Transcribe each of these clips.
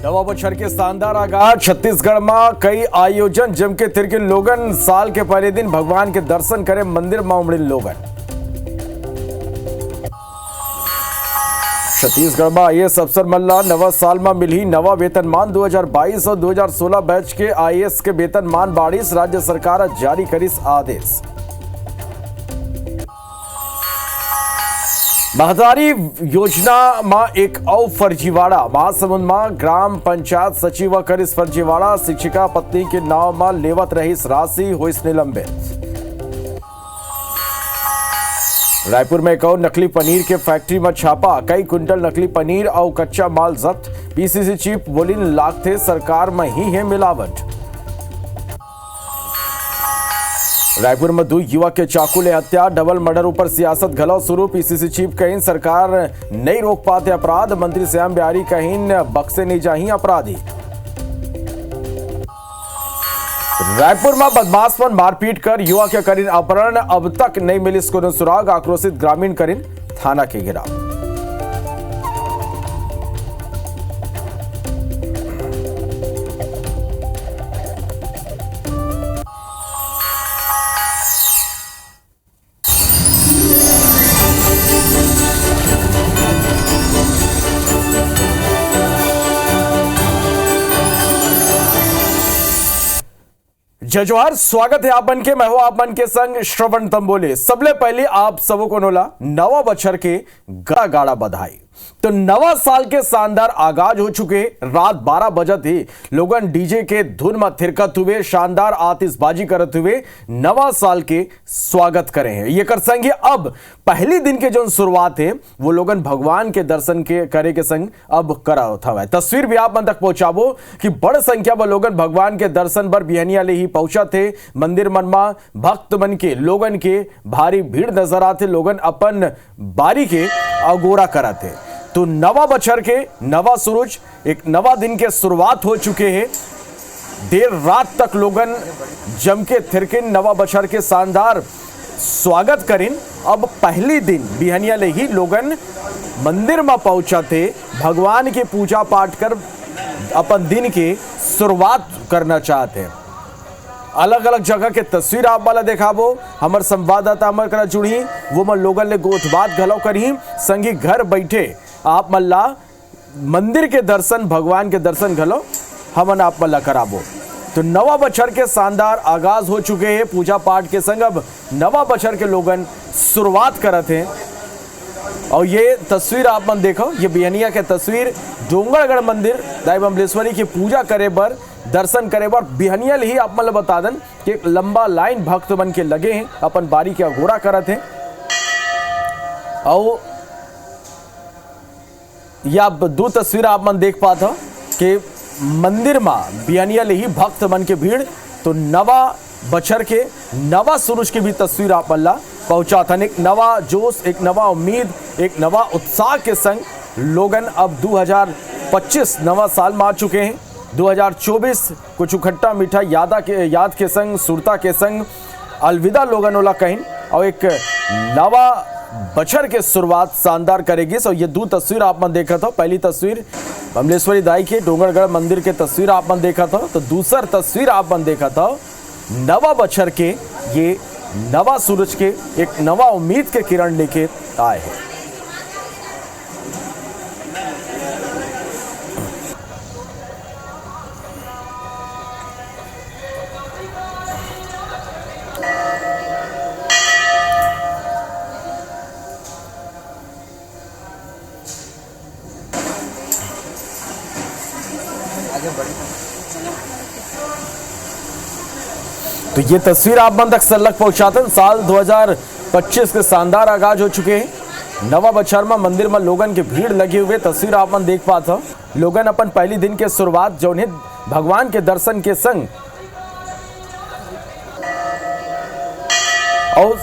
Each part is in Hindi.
नवा बछर के शानदार आगाज छत्तीसगढ़ में कई आयोजन जम के तिरकिन लोगन साल के पहले दिन भगवान के दर्शन करे मंदिर में उमड़िन लोगन। छत्तीसगढ़ में आईएएस अफसर मल्ला नवा साल में मिली नवा वेतनमान 2022 और 2016 बैच के आईएएस के वेतनमान बाड़ीस राज्य सरकार जारी करिस आदेश। महतारी योजना में एक और फर्जीवाड़ा महासमुंद में ग्राम पंचायत सचिव करिस फर्जीवाड़ा शिक्षिका पत्नी के नाम में लेवत रहीस राशि होइस निलंबित। रायपुर में एक और नकली पनीर के फैक्ट्री में छापा कई कुंटल नकली पनीर और कच्चा माल जब्त। पीसीसी चीफ बोलिन लाख थे सरकार में ही है मिलावट। रायपुर में 2 युवक के चाकू ले हत्या डबल मर्डर ऊपर सियासत घलो शुरू। पीसीसी चीफ कहीं सरकार नहीं रोक पाते अपराध। मंत्री श्याम बिहारी कहीं बक्से नहीं जाही अपराधी। रायपुर में बदमाश पर मारपीट कर युवा के करीन अपहरण अब तक नहीं मिली कोनो सुराग। आक्रोशित ग्रामीण करीन थाना के घेराव। जय जोहार, स्वागत है आप मन के। मैं हूं आप मन के संग श्रवण तंबोले। सबले पहले आप सबों को नोला नवा बछर के गाड़ा गाड़ा बधाई। तो नवा साल के शानदार आगाज हो चुके। रात 12 बजे ही लोगन डीजे के धुन में थिरकत हुए शानदार आतिशबाजी करते हुए नवा साल के स्वागत करे हैं। ये कर संगे अब पहली दिन के जो शुरुआत है वो लोगन भगवान के दर्शन के करे के संग अब करा था। तस्वीर भी आप मन तक पहुंचाबो कि बड़ संख्या में लोगन भगवान के दर्शन पर बिहनिया ले ही पहुंचा थे। मंदिर मन में भक्त मन के लोगन के भारी भीड़ नजर आते। लोगन अपन बारी के अगोरा कराते। तो नवा बछर के नवा सूरज एक नवा दिन के शुरुआत हो चुके हैं। देर रात तक लोगन जम के थिरकिन नवा बछर के शानदार स्वागत करिन। अब पहली दिन बिहनिया ले ही लोगन मंदिर में पहुंचा थे। भगवान के पूजा पाठ कर अपन दिन के शुरुआत करना चाहते हैं। अलग अलग जगह के तस्वीर आप वाला देखाबो। हमार संवाददाता अमर करा जुड़ी वो मन लोगन ले गोठ बात घलो करी संगी घर बैठे आप मल्ला मंदिर के दर्शन भगवान के दर्शन घलो हमन आप मल्ला कराबो। तो नवा बछर के शानदार आगाज हो चुके हैं पूजा पाठ के संग। अब नवा बछर के लोगन शुरुआत करत हैं। और ये तस्वीर आप मन देखो, ये बिहनिया के तस्वीर डोंगरगढ़ मंदिर दाई बमलेश्वरी की पूजा करे बर दर्शन करे बर बिहनिया ही आप मन बता दन कि एक लंबा लाइन भक्त मन के लगे हैं अपन बारी के अघोरा करत हैं। और या 2 तस्वीर आप मन देख पाते हो कि मंदिर में बिहनिया ले ही भक्त मन के भीड़। तो नवा बछर के नवा सूरज की भी तस्वीर आप मल्ला पहुंचा था। एक नवा जोश, एक नवा उम्मीद, एक नवा उत्साह के संग लोगन अब 2025 नवा साल में आ चुके हैं। 2024 कुछ खट्टा मीठा याद के संग सुरता के संग अलविदा लोगन ओला कहीं और एक नवा बछर के शुरुआत शानदार करेगी। सो ये 2 तस्वीर आप मन देखा था। पहली तस्वीर बमलेश्वरी दाई के डोंगरगढ़ मंदिर के तस्वीर आप मन देखा था। तो दूसरा तस्वीर आप मन देखा था नवा बछर के ये नवा सूरज के एक नवा उम्मीद के किरण लेके आए हैं। तो ये तस्वीर आप मन तक सलग पहुंचाते हैं। साल 2025 के शानदार आगाज हो चुके हैं। नवा बछर में मंदिर में लोगन के भीड़ लगे हुए तस्वीर आप मन देख पाते हो। लोगन अपन पहली दिन के शुरुआत जो है भगवान के दर्शन के संग और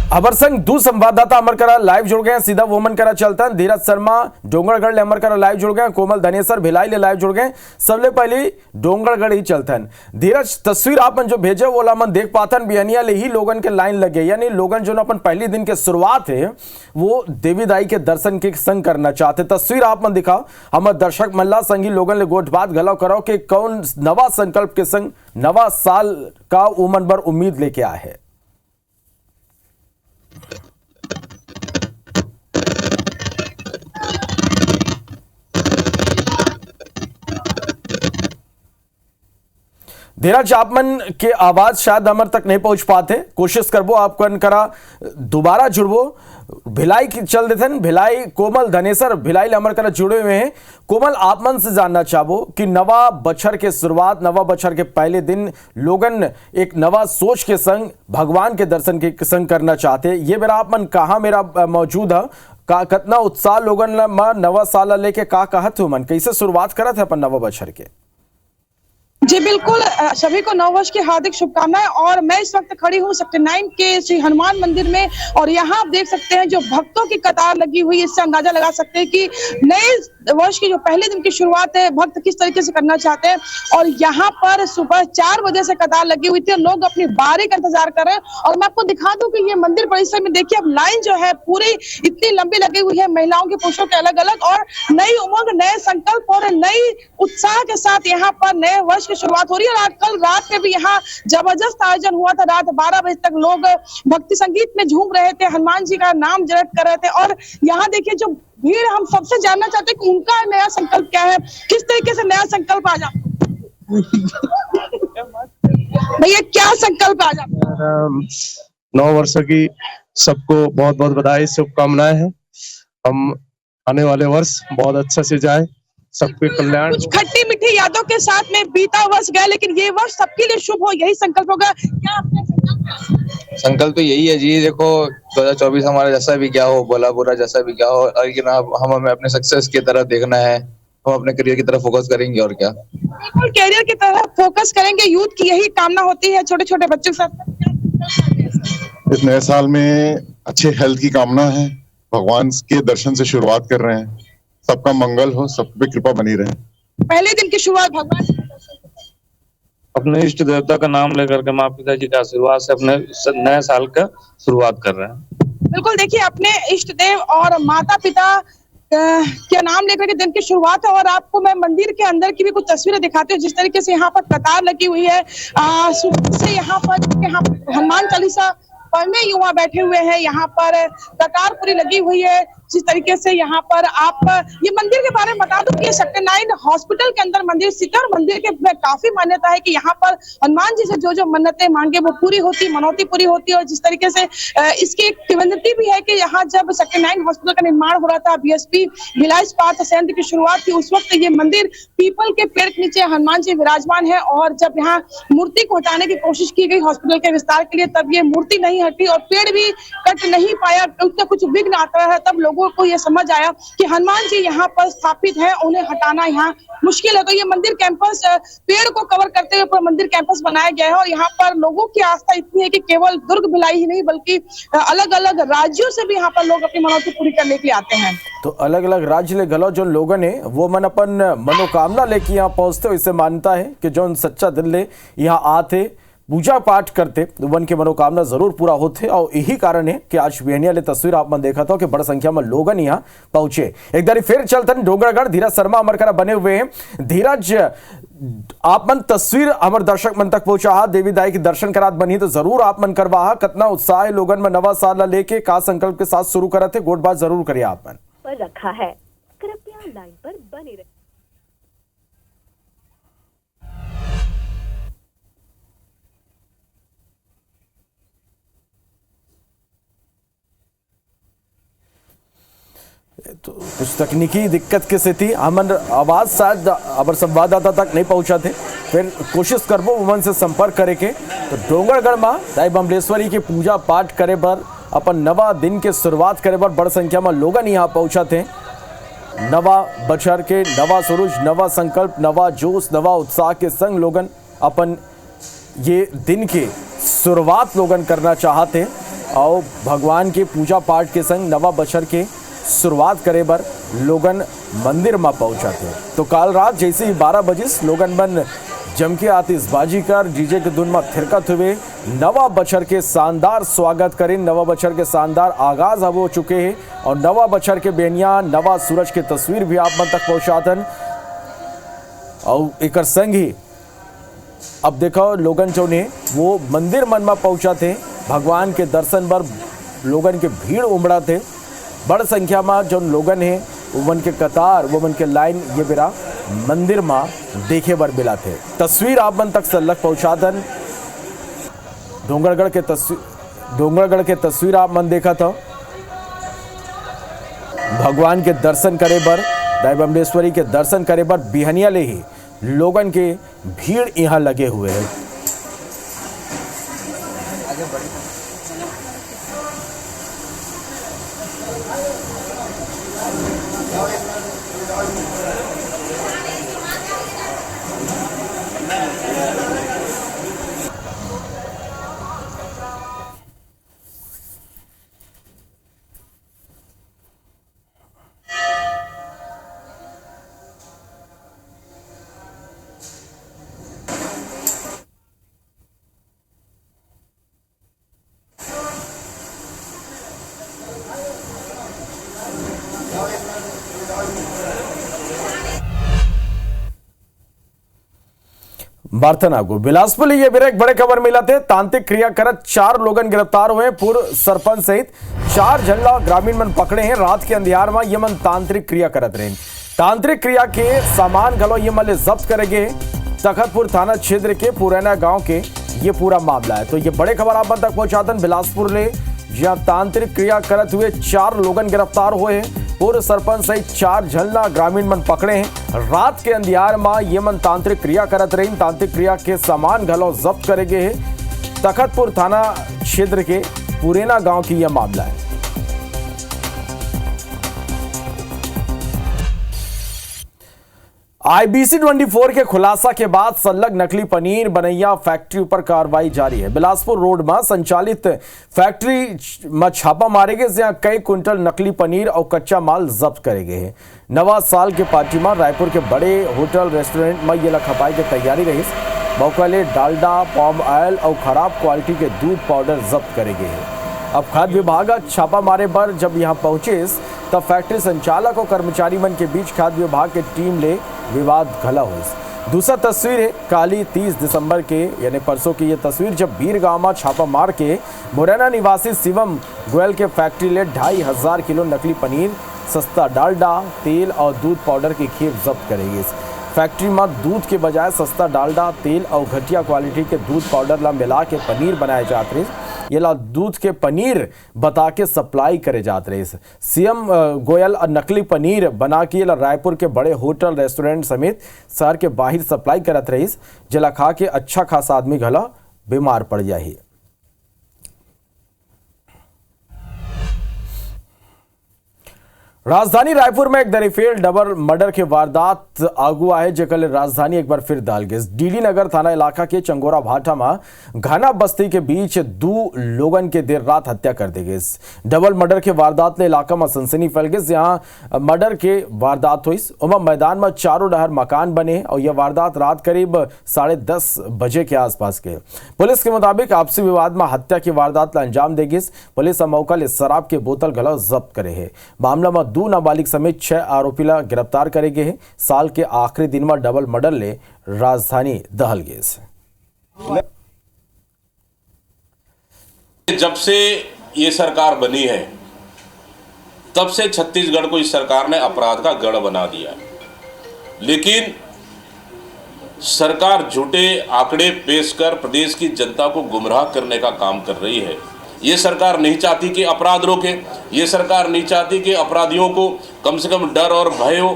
अमर संग दू संवाददाता अमर करा लाइव जुड़ गए हैं, सीधा वोमन करा चलता है। धीरज शर्मा डोंगरगढ़ ले अमर करा लाइव जुड़ गए हैं, कोमल धनेसर भिलाई ले लाइव जुड़ गए। सबले पहले डोंगरगढ़ ही चलता है। धीरज, तस्वीर आपन जो भेजे वो लामन देख पातन बिहनिया ले ही लोगन के लाइन लगे, यानी लोगन जो अपन पहली दिन के शुरुआत है वो देवी दाई के दर्शन के संग करना चाहते। तस्वीर आप मन दिखाओ, हमारे दर्शक मल्ला संगी लोगन ले गोठ बात गलाव कराओ कि कौन नवा संकल्प के संग नवा साल का उमन बर उम्मीद लेके आए है। धीरज, आप मन के आवाज शायद अमर तक नहीं पहुंच पाते, कोशिश करबो आपको करा दोबारा जुड़बो। भिलाई चल देते हैं, भिलाई कोमल धनेसर भिलाई अमर करा जुड़े हुए हैं। कोमल, आप मन से जानना चाहबो कि नवा बछर के शुरुआत, नवा बछर के पहले दिन लोगन एक नवा सोच के संग भगवान के दर्शन के संग करना चाहते। ये मेरा आप मन कहाँ मेरा मौजूद है, का कितना उत्साह लोगन नवा साल लेके का कहत हो मन, कैसे शुरुआत करत है अपन नवा बछर के? जी बिल्कुल, सभी को नववर्ष की हार्दिक शुभकामनाएं। और मैं इस वक्त खड़ी हूँ सेक्टर 9 के श्री हनुमान मंदिर में, और यहाँ आप देख सकते हैं जो भक्तों की कतार लगी हुई है, इससे अंदाजा लगा सकते हैं कि नए वर्ष की जो पहले दिन की शुरुआत है भक्त किस तरीके से करना चाहते हैं। और यहाँ पर सुबह 4 बजे से कतार लगी हुई थी, लोग अपनी बारी का इंतजार कर रहे हैं। और मैं आपको दिखा दूं कि ये मंदिर परिसर में देखिए, अब लाइन जो है पूरी इतनी लंबी लगी हुई है, महिलाओं के पुरुषों के अलग अलग, और नई उमंग, नए संकल्प और नई उत्साह के साथ यहाँ पर नए वर्ष की शुरुआत हो रही है। और आज कल रात में भी यहाँ जबरदस्त आयोजन हुआ था, रात 12 बजे तक लोग भक्ति संगीत में झूम रहे थे, हनुमान जी का नाम जप कर रहे थे। और यहाँ देखिए जो भीड़, हम सबसे जानना चाहते हैं कि उनका नया संकल्प क्या है, किस तरीके से नया संकल्प आ जाता भैया, क्या संकल्प आ जाता? नव वर्ष की सबको बहुत बहुत बधाई, शुभकामनाएं हैं। हम आने वाले वर्ष बहुत अच्छा से जाए, सबके कल्याण। कुछ खट्टी मीठी यादों के साथ में बीता वर्ष गया, लेकिन ये वर्ष सबके लिए शुभ हो, यही संकल्प होगा। क्या आपने संकल्प तो यही है जी, देखो 2024 हमारा जैसा भी क्या हो, भला बुरा जैसा भी क्या हो, लेकिन हम हमें अपने सक्सेस की तरफ देखना है, हम अपने करियर की तरफ फोकस करेंगे। और क्या, बिल्कुल करियर की तरफ फोकस करेंगे, यूथ की यही कामना होती है। छोटे छोटे बच्चों के साथ इस नए साल में अच्छे हेल्थ की कामना है, भगवान के दर्शन से शुरुआत कर रहे हैं, सबका मंगल हो, सब पे कृपा बनी रहे। पहले दिन की शुरुआत भगवान अपने इष्ट देवता का नाम लेकर के माँ पिता जी का आशीर्वाद से अपने नए साल का शुरुआत कर रहे हैं। बिल्कुल, देखिए अपने इष्ट देव और माता पिता क्या नाम लेकर के दिन की शुरुआत है। और आपको मैं मंदिर के अंदर की भी कुछ तस्वीरें दिखाती हूँ, जिस तरीके से यहाँ पर कतार लगी हुई है। से यहाँ पर हनुमान चालीसा पढ़ने युवा बैठे हुए हैं, यहाँ पर कतार पूरी लगी हुई है। जिस तरीके से यहाँ पर आप ये मंदिर के बारे में बता दूं कि ये सेक्टर 9 हॉस्पिटल के अंदर मंदिर स्थित है। और मंदिर के में काफी मान्यता है कि यहाँ पर हनुमान जी से जो जो मन्नतें मांगे वो पूरी होती, मनौती पूरी होती है। और जिस तरीके से इसकी एक किंवदंती भी है कि यहाँ जब सेक्टर 9 हॉस्पिटल का निर्माण हो रहा था, बीएसपी भिलाई इस्पात संयंत्र की शुरुआत थी, उस वक्त ये मंदिर पीपल के पेड़ के नीचे हनुमान जी विराजमान है। और जब यहाँ मूर्ति को हटाने की कोशिश की गई हॉस्पिटल के विस्तार के लिए, तब ये मूर्ति नहीं हटी और पेड़ भी कट नहीं पाया, उतना कुछ विघ्न आता है। तब लोगों को ये समझ आया कि हनुमान जी यहाँ पर स्थापित है, उन्हें हटाना यहाँ मुश्किल है। तो ये मंदिर कैंपस, पेड़ को कवर करते हुए पूरा मंदिर कैंपस बनाया गया है। और यहाँ पर लोगों की आस्था इतनी है कि केवल दुर्ग भिलाई ही नहीं बल्कि अलग अलग राज्यों से भी यहाँ पर लोग अपनी मनौती पूरी करने के लिए आते हैं। तो अलग अलग राज्य ले गलो जो लोगों ने वो मन अपन मनोकामना लेके यहाँ पहुंचते हो, इससे मानता है कि जो सच्चा दिल ले यहाँ आते पूजा पाठ करते वन के मनोकामना जरूर पूरा होते। और यही कारण है कि आज बिहनिया ले तस्वीर आप मन देखा था कि बड़ी संख्या में लोग यहाँ पहुंचे। एक बार फिर चलतन डोंगरगढ़, धीरज शर्मा अमर करा बने हुए हैं। धीरज, आप मन तस्वीर अमर दर्शक मन तक पहुंचा, देवी दाई की दर्शन करात बनी तो जरूर आप मन करवा, कितना उत्साह है लोगन में नवा साल लेके, का संकल्प के साथ शुरू करते, गोट बात जरूर करिए आप मन पर रखा है। कृपया लाइन पर बने रहिए। तो कुछ तकनीकी दिक्कत की स्थिति, हमन आवाज शायद अबर संवाददाता तक नहीं पहुंचा थे, फिर कोशिश करबो उमन से संपर्क करे के। तो डोंगरगढ़ में दाई बमलेश्वरी की पूजा पाठ करे पर, अपन नवा दिन के शुरुआत करे पर बड़ी संख्या में लोगन यहाँ पहुंचा थे। नवा बछर के नवा सूरज, नवा संकल्प, नवा जोश, नवा उत्साह के संग लोगन अपन ये दिन के शुरुआत लोगन करना चाहते। और भगवान के पूजा पाठ के संग नवा बछर के शुरुआत करे बर लोगन मंदिर में पहुंचा थे। तो काल रात जैसे ही 12 बजे लोगन मन जम के आतिशबाजी कर डीजे के धुन में थिरकत हुए नवा बछर के शानदार स्वागत करें। नवा बछर के शानदार आगाज हो चुके हैं और नवा बछर के बेनिया नवा सूरज की तस्वीर भी आप मन तक पहुंचातन। और एक संग ही अब देखो लोगन जो ने वो मंदिर मन में पहुंचा थे, भगवान के दर्शन पर लोगन के भीड़ उमड़ा थे। बड़ संख्या में जो लोगन है वो मन के कतार वो मन के लाइन ये बेरा मंदिर में देखे बर मिला थे। तस्वीर आप मन तक सल्लक पहुंचातन। डोंगरगढ़ के तस्वीर आप मन देखा था। भगवान के दर्शन करे बर दाई बमलेश्वरी के दर्शन करे बर बिहनिया ले ही लोगन के भीड़ यहाँ लगे हुए हैं। बर्तना को बिलासपुर ये भी एक बड़े खबर मिला थे। तांत्रिक क्रिया करत 4 लोगन गिरफ्तार हुए। पूर्व सरपंच सहित 4 झल्ला ग्रामीण मन पकड़े हैं। रात के अंधियार में ये मन तांत्रिक क्रिया करत रहे। तांत्रिक क्रिया के सामान घलो ये मन जब्त करेंगे। तखतपुर थाना क्षेत्र के पुरैना गांव के ये पूरा मामला है। तो ये बड़े खबर आप तक पहुंचातन बिलासपुर ले, जहां तांत्रिक क्रिया करत हुए 4 लोगन गिरफ्तार हुए हैं। पूर्व सरपंच सहित 4 झलना ग्रामीण मन पकड़े हैं। रात के अंधियार में ये मन तांत्रिक क्रिया करत रही। तांत्रिक क्रिया के सामान घलो जब्त करेंगे हैं। तखतपुर थाना क्षेत्र के पुरैना गांव की यह मामला है। IBC 24 के खुलासा के बाद संलग्न नकली पनीर बनैया फैक्ट्री पर कार्रवाई जारी है। बिलासपुर रोड में संचालित फैक्ट्री में छापा मारेंगे, जहां कई क्विंटल नकली पनीर और कच्चा माल जब्त करेंगे हैं। नवा साल के पार्टी में रायपुर के बड़े होटल रेस्टोरेंट में ये खपाई की तैयारी रही। मौकाले डालडा, पाम ऑयल और खराब क्वालिटी के दूध पाउडर जब्त करेंगे हैं। अब खाद्य विभाग छापा मारे पर जब यहां पहुंचे तब फैक्ट्री संचालक और कर्मचारी मन के बीच खाद्य विभाग की टीम ले विवाद घला हुई। दूसरा तस्वीर है काली 30 दिसंबर के यानी परसों की ये तस्वीर, जब बीर गांव में छापा मार के मुरैना निवासी शिवम गोयल के फैक्ट्री ले 2500 किलो नकली पनीर, सस्ता डालडा, तेल और दूध पाउडर की खेप जब्त करेगी। फैक्ट्री में दूध के बजाय सस्ता डालडा, तेल और घटिया क्वालिटी के दूध पाउडर ला मिला के पनीर बनाए जाते रहे। ये ला दूध के पनीर बता के सप्लाई करे जाते रहे। सीएम गोयल नकली पनीर बना के रायपुर के बड़े होटल रेस्टोरेंट समेत शहर के बाहर सप्लाई करत रही। जिला खा के अच्छा खासा आदमी घला बीमार पड़ जाए। राजधानी रायपुर में एक दरिफेल डबल मर्डर के वारदात आगू आए, जेकल राजधानी एक बार फिर दाल गई। डीडी नगर थाना इलाका के चंगोरा भाटा में घना बस्ती के बीच 2 लोगन के देर रात हत्या कर दी गई। डबल मर्डर के वारदात ने इलाका में सनसनी फैल गई। जहां मर्डर के वारदात हुई उमा मैदान में चारों डहर मकान बने और यह वारदात रात करीब 10:30 बजे के आसपास के। पुलिस के मुताबिक आपसी विवाद में हत्या की वारदात ला अंजाम देगी। पुलिस मौका ले शराब के बोतल घला जब्त करे है। मामला में 2 नाबालिग समेत 6 आरोपी ला गिरफ्तार करे गए हैं। साल के आखिरी दिन में डबल मर्डर ले राजधानी दहल गई। जब से ये सरकार बनी है तब से छत्तीसगढ़ को इस सरकार ने अपराध का गढ़ बना दिया, लेकिन सरकार झूठे आंकड़े पेश कर प्रदेश की जनता को गुमराह करने का काम कर रही है। ये सरकार नहीं चाहती कि अपराध रोके, ये सरकार नहीं चाहती कि अपराधियों को कम से कम डर और भय हो,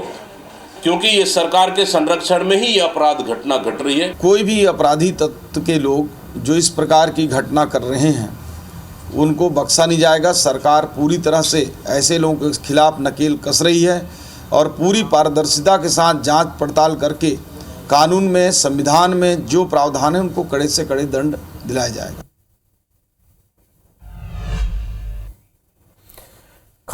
क्योंकि ये सरकार के संरक्षण में ही ये अपराध घटना घट रही है। कोई भी अपराधी तत्व के लोग जो इस प्रकार की घटना कर रहे हैं उनको बख्शा नहीं जाएगा। सरकार पूरी तरह से ऐसे लोगों के खिलाफ नकेल कस रही है और पूरी पारदर्शिता के साथ जांच पड़ताल करके कानून में, संविधान में जो प्रावधान है उनको कड़े से कड़े दंड दिलाया जाएगा।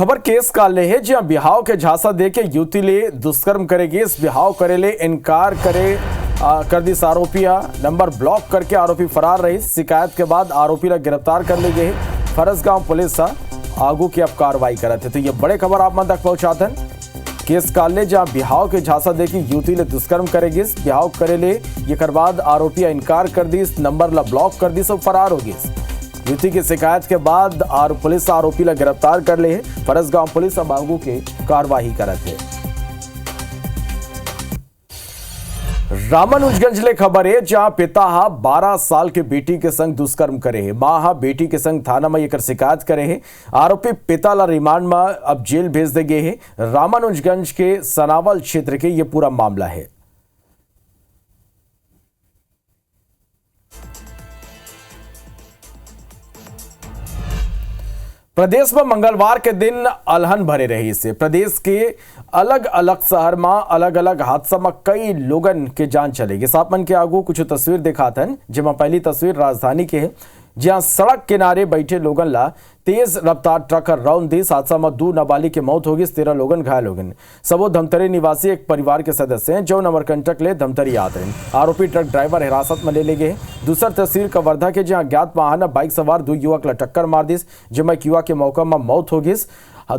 खबर केस का ले है जहां बिहाव के झांसा दे के युवती ले दुष्कर्म करेगी। इस बिहाव करे ले इनकार कर दी आरोपिया नंबर ब्लॉक करके आरोपी फरार रही। शिकायत के बाद आरोपी ला गिरफ्तार कर ली गई। फरसगांव पुलिस आगू की अब कार्रवाई करते। तो ये बड़े खबर आप मन तक पहुंचाते हैं। केस काल ले जहां बिहाव के झांसा दे के युवती ले दुष्कर्म करेगी। बिहाव करे ले ये कर बाद आरोपिया इनकार कर दी। नंबर ला ब्लॉक कर दी, सब फरार होगी। युवती की शिकायत के बाद पुलिस आरोपी ला गिरफ्तार कर ले। फरसगांव पुलिस अब आगू की कार्रवाई करते। रामानुजगंज ले खबर है जहां पिता 12 साल के बेटी के संग दुष्कर्म करे है। मां बेटी के संग थाना में एक शिकायत करे है। आरोपी पिता ला रिमांड में अब जेल भेज दे गए है। रामानुजगंज के सनावल क्षेत्र के ये पूरा मामला है। प्रदेश में मंगलवार के दिन अलहन भरे रही से प्रदेश के अलग अलग शहर में अलग अलग हादसा में कई लोगन के जान चलेगी। सापमन के आगू कुछ तस्वीर दिखाते हैं, जिसमें पहली तस्वीर राजधानी के है जहां सड़क किनारे बैठे लोगन ला तेज रफ्तार ट्रक रौंद दी। हादसा में 2 नाबालिग की मौत होगी, 13 लोगन घायल हो गए। सबो धमतरी निवासी एक परिवार के सदस्य हैं जो अमरकंटक ले धमतरी आते हैं। आरोपी ट्रक ड्राइवर हिरासत में ले गए। दूसरा तस्वीर कवर्धा के जहां ज्ञात वाहन बाइक सवार 2 युवक ला टक्कर मार दी, जिसमें एक युवक के मौका में मौत होगी।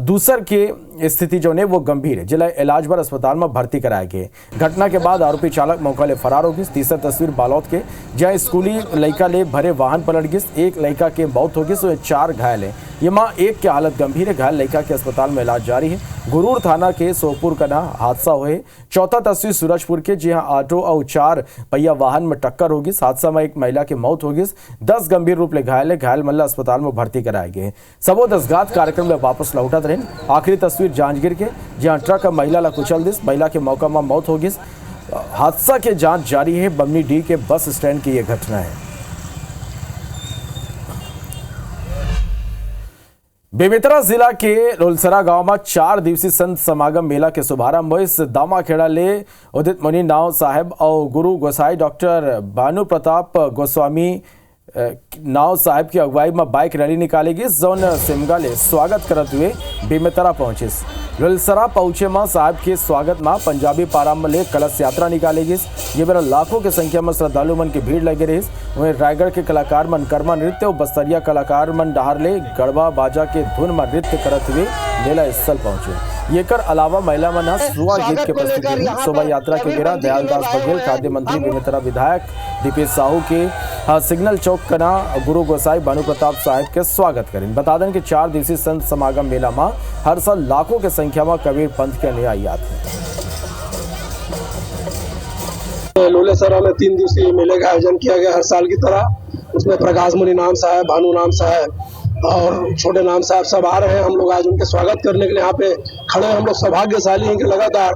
दूसर की स्थिति जो है वो गंभीर है, जिला इलाज पर अस्पताल में भर्ती कराया गया। घटना के बाद आरोपी चालक मौका ले फरार हो गई। तीसरा तस्वीर बालौद के जहां स्कूली लड़का ले भरे वाहन पलट गई। एक लड़का के मौत होगी, तो 4 घायल है। ये मां एक की हालत गंभीर है। घायल लड़का के अस्पताल में इलाज जारी है। गुरूर थाना के सोपुर का हादसा हुए। चौथा तस्वीर सूरजपुर के जहां ऑटो और 4 पहिया वाहन में टक्कर होगी। हादसा में एक महिला की मौत होगी, 10 गंभीर रूप ले घायल है। घायल मल्ला अस्पताल में भर्ती कराए गए। सबो दसगात कार्यक्रम में वापस लौटत रहे। आखिरी तस्वीर जांजगीर के जहां ट्रक महिला ला कुचल दी, महिला के मौका में मौत होगी। हादसा के जांच जारी है। बमनी डी के बस स्टैंड की यह घटना है। बेमेतरा जिला के रोलसरा गांव में 4 दिवसीय संत समागम मेला के शुभारंभ हुए। इस दामाखेड़ा ले उदित मुनि नाव साहेब और गुरु गोसाई डॉक्टर भानु प्रताप गोस्वामी नाव साहब की अगुवाई में बाइक रैली निकालेगी। जौन सिमगा ले स्वागत करते हुए बेमेतरा पहुंचे। रोलसरा पहुंचे में साहब के स्वागत में पंजाबी पाराम ले कलश यात्रा निकालेगी। ये मेरा लाखों की संख्या में श्रद्धालु मन की भीड़ लगी रही। वहीं रायगढ़ के कलाकार मन कर्मा नृत्य और बस्तरिया कलाकार मन डहार ले गढ़वा बाजा के धुन में नृत्य करते हुए मेला स्थल पहुंचे। ये कर अलावा महिला मन सुआ गीत के प्रस्तुति शोभा यात्रा के गिरा दयालदास बघेल खाद्य मंत्री बेमेतरा विधायक दीपेश साहू के सिग्नल चौक कना गुरु गोसाई भानु प्रताप साहब के स्वागत करें। बता दें कि 4 दिवसीय संत समागम मेला में हर साल लाखों की संख्या में कबीर पंथ के अनुयायी आते हैं। लोलेसरा में 3 दिवसीय मेले का आयोजन किया गया हर साल की तरह। उसमें प्रकाश मुनि नाम साहब, भानु नाम साहब और छोटे नाम साहब सब आ रहे हैं। हम लोग आज उनके स्वागत करने के लिए यहाँ पे खड़े हैं। हम लोग सौभाग्यशाली हैं कि लगातार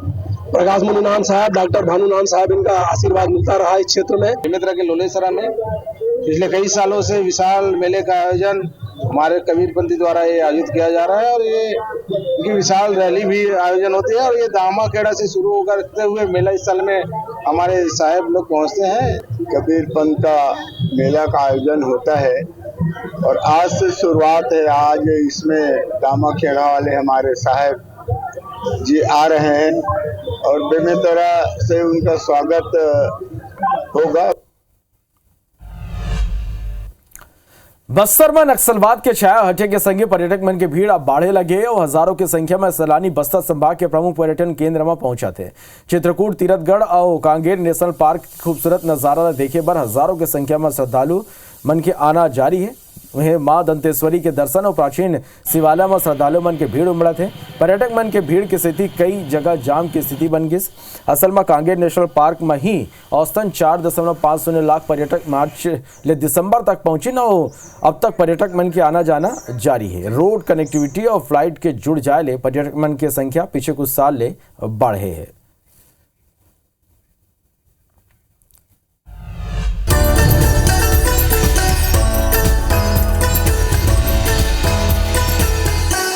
प्रकाश मुनि नाम साहब, डॉक्टर भानु नाम साहब, इनका आशीर्वाद मिलता रहा इस क्षेत्र में। बेमेतरा के लोलेसरा में पिछले कई सालों से विशाल मेले का आयोजन हमारे कबीरपंथी द्वारा ये आयोजित किया जा रहा है और ये विशाल रैली भी आयोजन होती है। और ये दामाखेड़ा से शुरू होकर हुए मेला स्थल में हमारे साहब लोग पहुंचते हैं। कबीरपंथ का मेला का आयोजन होता है और आज से शुरुआत है। आज इसमें दामाखेड़ा वाले हमारे साहब जी आ रहे हैं और बेमेतरा से उनका स्वागत होगा। बस्तर में नक्सलवाद के छाया हटे के संगे पर्यटक मन की भीड़ अब बाढ़े लगे और हजारों की संख्या में सैलानी बस्तर संभाग के प्रमुख पर्यटन केंद्र में पहुंचा थे। चित्रकूट, तीरथगढ़ और कांगेर नेशनल पार्क खूबसूरत नजारा देखे पर हजारों की संख्या में श्रद्धालु मन के आना जारी है। वहीं मां दंतेश्वरी के दर्शन और प्राचीन शिवालय में श्रद्धालु मन के भीड़ उमड़ा थे। पर्यटक मन के भीड़ की स्थिति कई जगह जाम की स्थिति बन गई। असल में कांगेर नेशनल पार्क में ही औसतन 4.50 लाख पर्यटक मार्च ले दिसंबर तक पहुंचे न हो। अब तक पर्यटक मन के आना जाना जारी है। रोड कनेक्टिविटी और फ्लाइट के जुड़ जाए ले पर्यटक मन की संख्या पिछले कुछ साल ले बढ़े है।